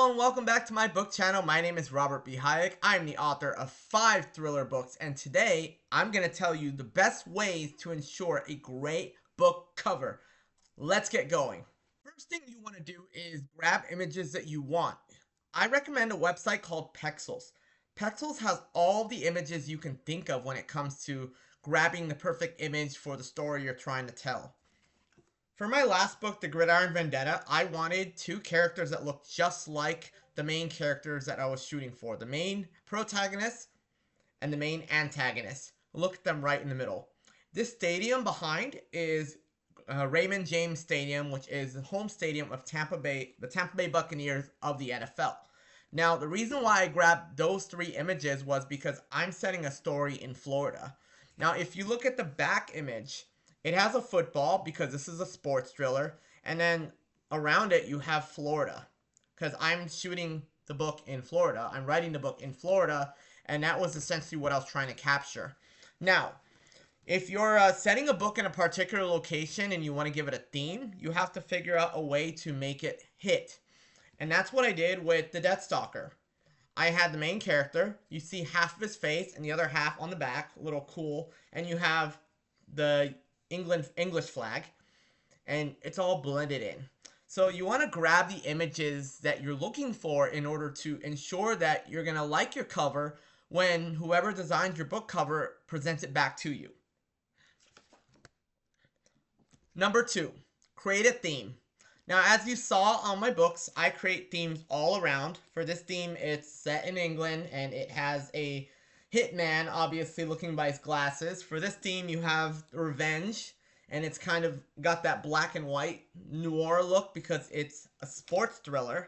Hello and welcome back to my book channel. My name is Robert B. Hayek. I'm the author of 5 thriller books, and today I'm going to tell you the best ways to ensure a great book cover. Let's get going. First thing you want to do is grab images that you want. I recommend a website called Pexels. Pexels has all the images you can think of when it comes to grabbing the perfect image for the story you're trying to tell. For my last book, The Gridiron Vendetta, I wanted 2 characters that looked just like the main characters that I was shooting for. The main protagonist and the main antagonist. Look at them right in the middle. This stadium behind is Raymond James Stadium, which is the home stadium of the Tampa Bay Buccaneers of the NFL. Now, the reason why I grabbed those 3 images was because I'm setting a story in Florida. Now, if you look at the back image, it has a football because this is a sports thriller, and then around it you have Florida because I'm shooting the book in Florida. I'm writing the book in Florida, and that was essentially what I was trying to capture. Now, if you're setting a book in a particular location and you want to give it a theme, you have to figure out a way to make it hit. And that's what I did with the Deathstalker. I had the main character. You see half of his face and the other half on the back, a little cool, and you have the English flag, and it's all blended in. So you want to grab the images that you're looking for in order to ensure that you're going to like your cover when whoever designs your book cover presents it back to you. Number 2, create a theme. Now, as you saw on my books, I create themes all around. For this theme, it's set in England, and it has a hitman, obviously looking by his glasses. For this theme, you have revenge, and it's kind of got that black and white noir look because it's a sports thriller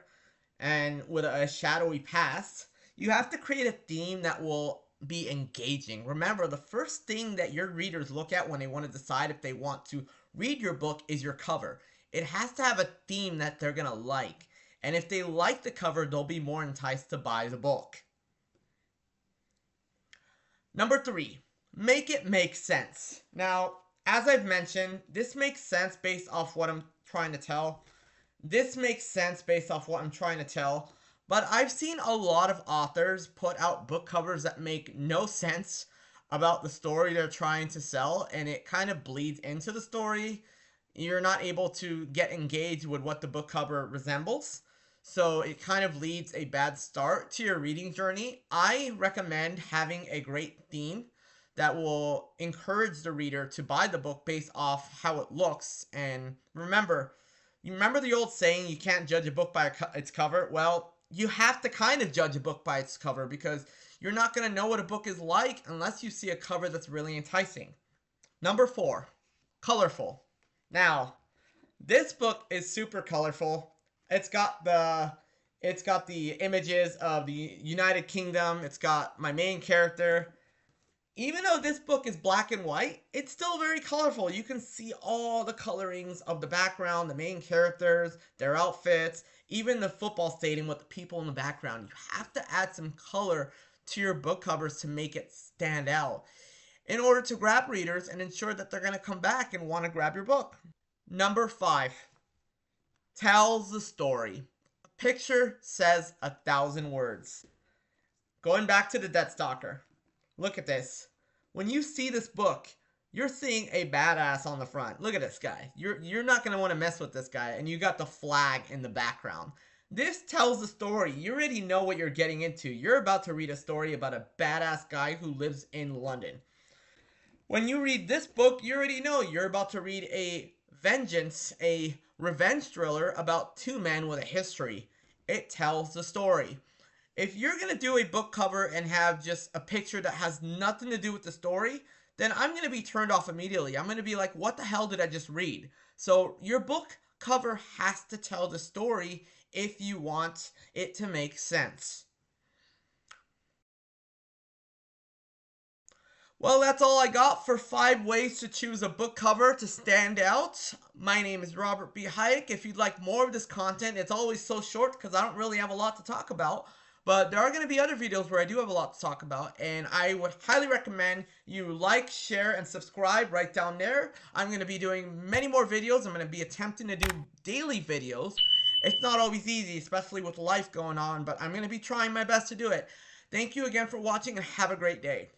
and with a shadowy past. You have to create a theme that will be engaging. Remember, the first thing that your readers look at when they want to decide if they want to read your book is your cover. It has to have a theme that they're going to like, and if they like the cover, they'll be more enticed to buy the book. Number 3, make it make sense. Now, as I've mentioned, this makes sense based off what I'm trying to tell. But I've seen a lot of authors put out book covers that make no sense about the story they're trying to sell, and it kind of bleeds into the story. You're not able to get engaged with what the book cover resembles. So it kind of leads a bad start to your reading journey. I recommend having a great theme that will encourage the reader to buy the book based off how it looks. And remember the old saying, you can't judge a book by its cover? Well, you have to kind of judge a book by its cover because you're not going to know what a book is like unless you see a cover that's really enticing. Number 4, colorful. Now, this book is super colorful. It's got the images of the United Kingdom. It's got my main character. Even though this book is black and white, it's still very colorful. You can see all the colorings of the background, the main characters, their outfits, even the football stadium with the people in the background. You have to add some color to your book covers to make it stand out in order to grab readers and ensure that they're going to come back and want to grab your book. Number 5. Tells the story. A picture says 1,000 words. Going back to the Deathstalker. Look at this. When you see this book, you're seeing a badass on the front. Look at this guy. You're not going to want to mess with this guy. And you got the flag in the background. This tells the story. You already know what you're getting into. You're about to read a story about a badass guy who lives in London. When you read this book, you already know you're about to read a revenge thriller about 2 men with a history. It tells the story. If you're going to do a book cover and have just a picture that has nothing to do with the story, then I'm going to be turned off immediately. I'm going to be like, what the hell did I just read? So your book cover has to tell the story if you want it to make sense. Well, that's all I got for 5 ways to choose a book cover to stand out. My name is Robert B. Hayek. If you'd like more of this content, it's always so short because I don't really have a lot to talk about. But there are going to be other videos where I do have a lot to talk about, and I would highly recommend you like, share, and subscribe right down there. I'm going to be doing many more videos. I'm going to be attempting to do daily videos, It's not always easy, especially with life going on, but I'm going to be trying my best to do it. Thank you again for watching and have a great day.